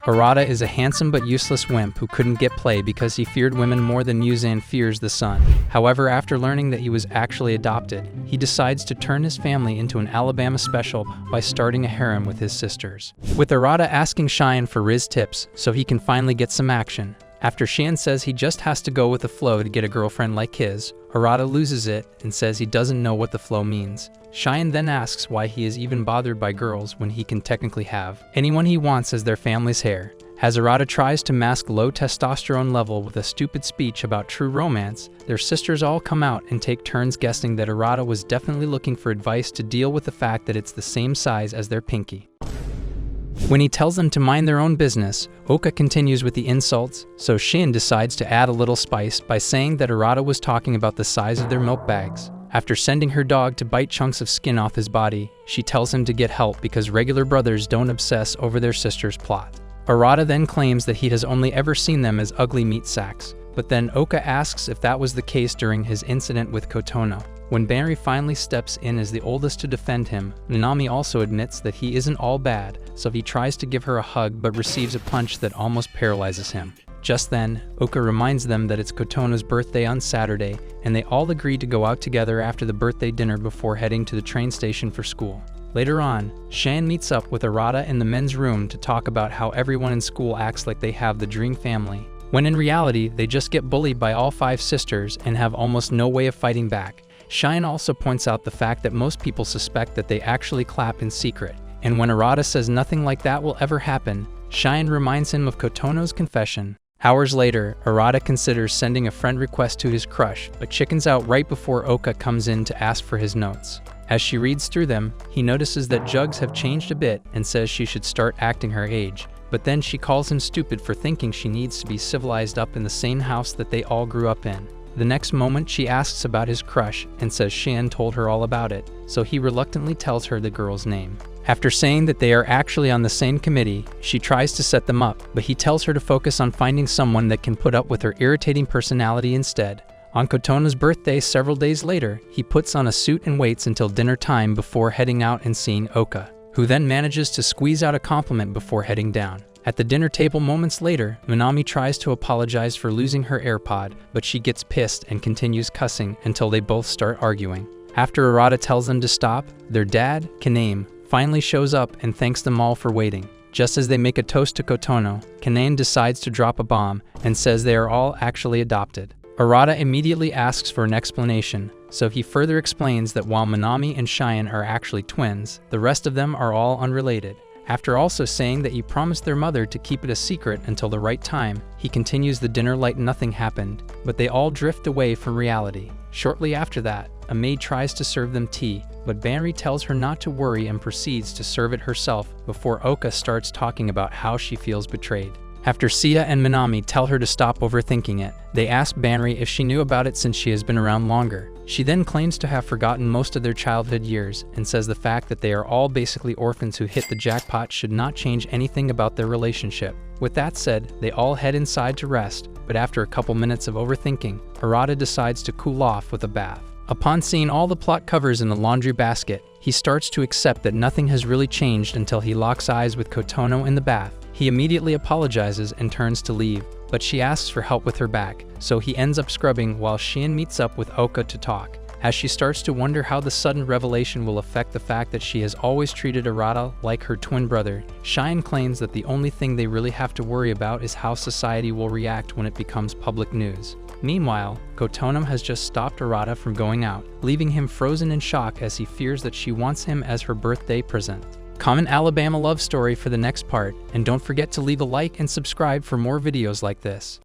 Arata is a handsome but useless wimp who couldn't get play because he feared women more than Muzan fears the sun. However, after learning that he was actually adopted, he decides to turn his family into an Alabama special by starting a harem with his sisters. With Arata asking Cheyenne for Rizz tips so he can finally get some action. After Cheyenne says he just has to go with the flow to get a girlfriend like his, Arata loses it and says he doesn't know what the flow means. Cheyenne then asks why he is even bothered by girls when he can technically have anyone he wants as their family's heir. As Arata tries to mask low testosterone level with a stupid speech about true romance, their sisters all come out and take turns guessing that Arata was definitely looking for advice to deal with the fact that it's the same size as their pinky. When he tells them to mind their own business, Oka continues with the insults, so Shin decides to add a little spice by saying that Arata was talking about the size of their milk bags. After sending her dog to bite chunks of skin off his body, she tells him to get help because regular brothers don't obsess over their sister's plot. Arata then claims that he has only ever seen them as ugly meat sacks, but then Oka asks if that was the case during his incident with Kotono. When Banri finally steps in as the oldest to defend him, Nanami also admits that he isn't all bad, so he tries to give her a hug but receives a punch that almost paralyzes him. Just then, Oka reminds them that it's Kotono's birthday on Saturday, and they all agree to go out together after the birthday dinner before heading to the train station for school. Later on, Shan meets up with Arata in the men's room to talk about how everyone in school acts like they have the dream family, when in reality they just get bullied by all 5 sisters and have almost no way of fighting back. Cheyenne also points out the fact that most people suspect that they actually clap in secret, and when Arata says nothing like that will ever happen, Cheyenne reminds him of Kotono's confession. Hours later, Arata considers sending a friend request to his crush, but chickens out right before Oka comes in to ask for his notes. As she reads through them, he notices that jugs have changed a bit and says she should start acting her age, but then she calls him stupid for thinking she needs to be civilized up in the same house that they all grew up in. The next moment she asks about his crush and says Shan told her all about it, so he reluctantly tells her the girl's name. After saying that they are actually on the same committee, she tries to set them up, but he tells her to focus on finding someone that can put up with her irritating personality instead. On Kotono's birthday several days later, he puts on a suit and waits until dinner time before heading out and seeing Oka, who then manages to squeeze out a compliment before heading down. At the dinner table moments later, Minami tries to apologize for losing her AirPod, but she gets pissed and continues cussing until they both start arguing. After Arata tells them to stop, their dad, Kaname, finally shows up and thanks them all for waiting. Just as they make a toast to Kotono, Kaname decides to drop a bomb and says they are all actually adopted. Arata immediately asks for an explanation, so he further explains that while Minami and Cheyenne are actually twins, the rest of them are all unrelated. After also saying that he promised their mother to keep it a secret until the right time, he continues the dinner like nothing happened, but they all drift away from reality. Shortly after that, a maid tries to serve them tea, but Banri tells her not to worry and proceeds to serve it herself before Oka starts talking about how she feels betrayed. After Sita and Minami tell her to stop overthinking it, they ask Banri if she knew about it since she has been around longer. She then claims to have forgotten most of their childhood years and says the fact that they are all basically orphans who hit the jackpot should not change anything about their relationship. With that said, they all head inside to rest, but after a couple minutes of overthinking, Arata decides to cool off with a bath. Upon seeing all the plot covers in the laundry basket, he starts to accept that nothing has really changed until he locks eyes with Kotono in the bath. He immediately apologizes and turns to leave, but she asks for help with her back, so he ends up scrubbing while Shin meets up with Oka to talk. As she starts to wonder how the sudden revelation will affect the fact that she has always treated Arata like her twin brother, Cheyenne claims that the only thing they really have to worry about is how society will react when it becomes public news. Meanwhile, Kotono has just stopped Arata from going out, leaving him frozen in shock as he fears that she wants him as her birthday present. Comment Alabama love story for the next part, and don't forget to leave a like and subscribe for more videos like this.